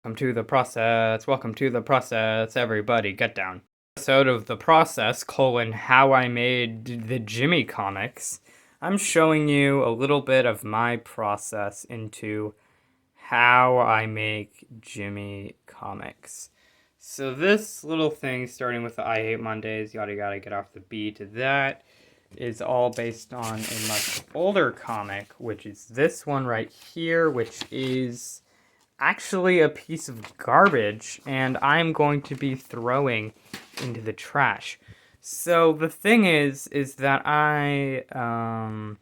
Welcome to the process, everybody get down. Episode of The Process, how I made the Jimmy comics. I'm showing you a little bit of my process into how I make Jimmy comics. So this little thing, starting with the I Hate Mondays, yada yada, get off the beat, that is all based on a much older comic, which is this one right here, which is actually a piece of garbage, and I'm going to be throwing into the trash. So the thing is that I'm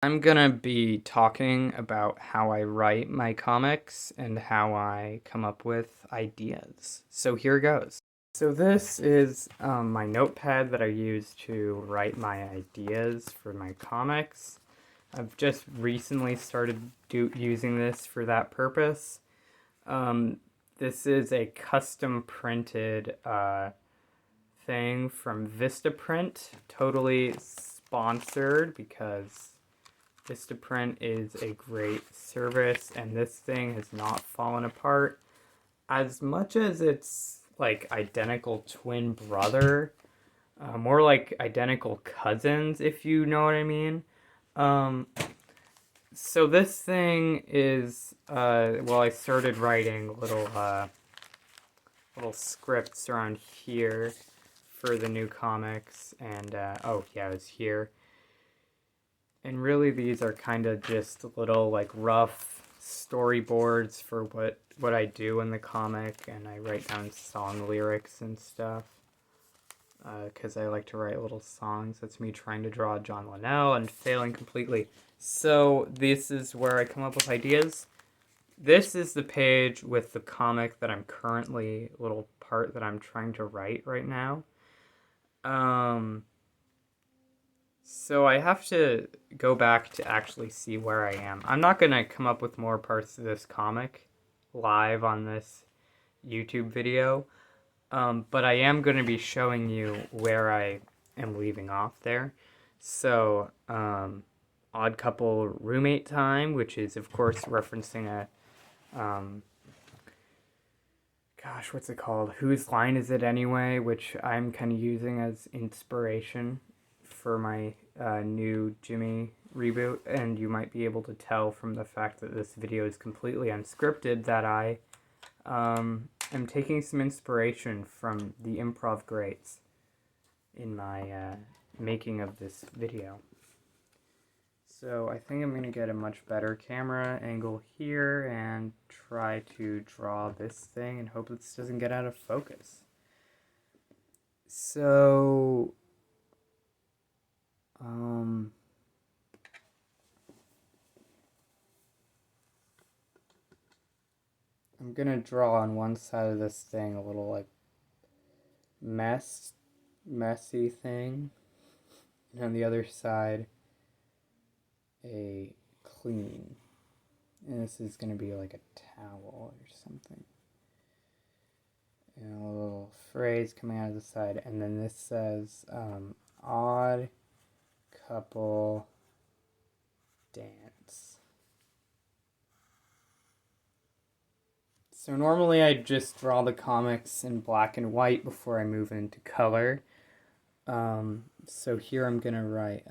gonna be talking about how I write my comics and how I come up with ideas. So here goes. So this is my notepad that I use to write my ideas for my comics. I've just recently started using this for that purpose. This is a custom printed thing from Vistaprint, totally sponsored because Vistaprint is a great service and this thing has not fallen apart. As much as it's like identical twin brother, more like identical cousins, if you know what I mean. So this thing is, I started writing little scripts around here for the new comics, and, oh yeah, it was here. And really these are kind of just little, like, rough storyboards for what I do in the comic, and I write down song lyrics and stuff. Because I like to write little songs. That's me trying to draw John Linnell and failing completely. So this is where I come up with ideas. This is the page with the comic that I'm currently, little part that I'm trying to write right now. So I have to go back to actually see where I am. I'm not going to come up with more parts of this comic live on this YouTube video. But I am going to be showing you where I am leaving off there. So, Odd Couple Roommate Time, which is, of course, referencing a, what's it called? Whose Line Is It Anyway? Which I'm kind of using as inspiration for my new Jimmy reboot. And you might be able to tell from the fact that this video is completely unscripted that I, I'm taking some inspiration from the improv greats in my making of this video. So I think I'm going to get a much better camera angle here and try to draw this thing and hope this doesn't get out of focus. So, I'm gonna draw on one side of this thing a little like messy thing, and on the other side a clean. And this is gonna be like a towel or something. And a little phrase coming out of the side, and then this says odd couple dance. So normally I just draw the comics in black and white before I move into color. So here I'm gonna write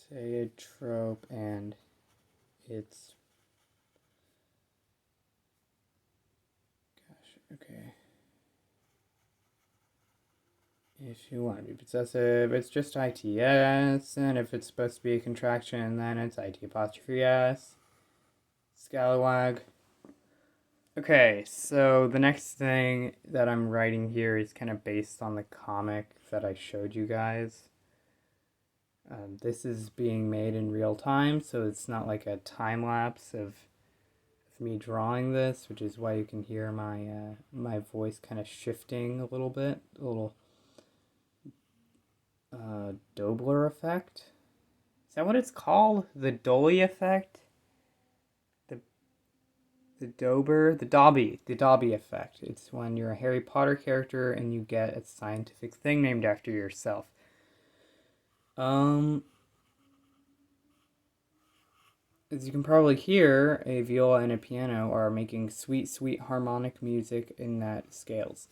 say a trope and it's okay. If you want to be possessive, it's just ITS, and if it's supposed to be a contraction, then it's IT apostrophe S. Scalawag. Okay, so the next thing that I'm writing here is kind of based on the comic that I showed you guys. This is being made in real time, so it's not like a time lapse of me drawing this, which is why you can hear my my voice kind of shifting a little bit, a little Dobler effect. Is that what it's called? The Dolly effect? The Dobby effect. It's when you're a Harry Potter character and you get a scientific thing named after yourself. Um, as you can probably hear, a viola and a piano are making sweet, sweet harmonic music in that scales.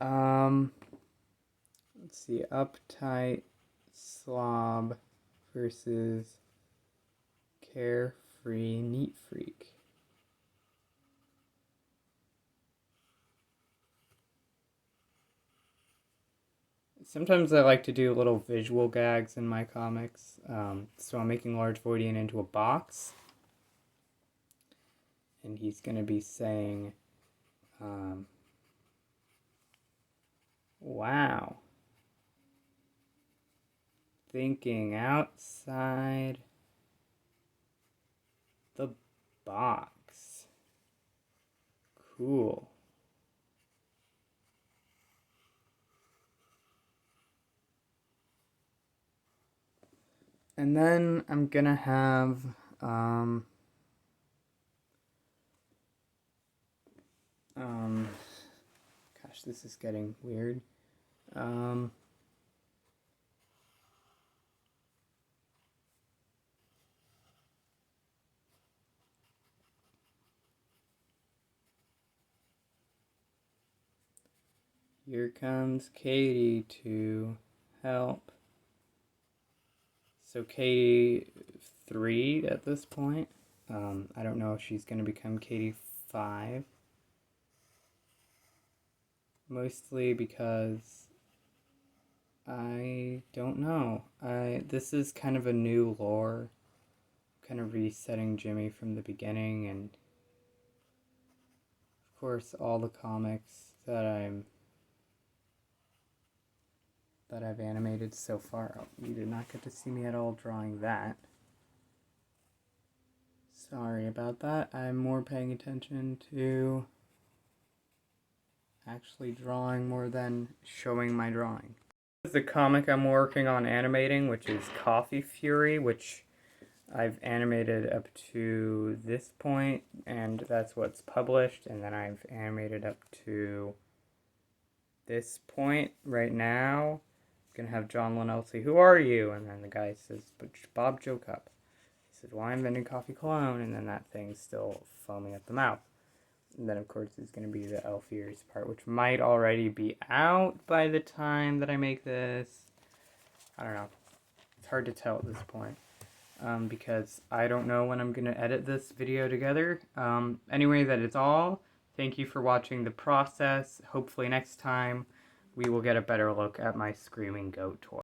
Um, let's see, uptight slob versus carefree neat freak. Sometimes I like to do little visual gags in my comics. So I'm making Large Voidian into a box. And he's going to be saying, wow, thinking outside the box. Cool. And then I'm going to have, gosh, this is getting weird. Here comes Katie to help. So Katie 3 at this point. I don't know if she's going to become Katie 5. Mostly because I don't know. This is kind of a new lore. Kind of resetting Jimmy from the beginning, and of course all the comics that I've animated so far. Oh, you did not get to see me at all drawing that. Sorry about that. I'm more paying attention to actually drawing more than showing my drawing. This is the comic I'm working on animating, which is Coffee Fury, which I've animated up to this point, and that's what's published, and then I've animated up to this point right now. I'm gonna have John Linnell say, "Who are you?" And then the guy says, "But Bob Joe Cup." He says, "Well, I'm inventing coffee cologne," and then that thing's still foaming at the mouth. And then, of course, there's going to be the elf ears part, which might already be out by the time that I make this. I don't know. It's hard to tell at this point. Because I don't know when I'm going to edit this video together. Anyway, that is all. Thank you for watching the process. Hopefully next time we will get a better look at my screaming goat toy.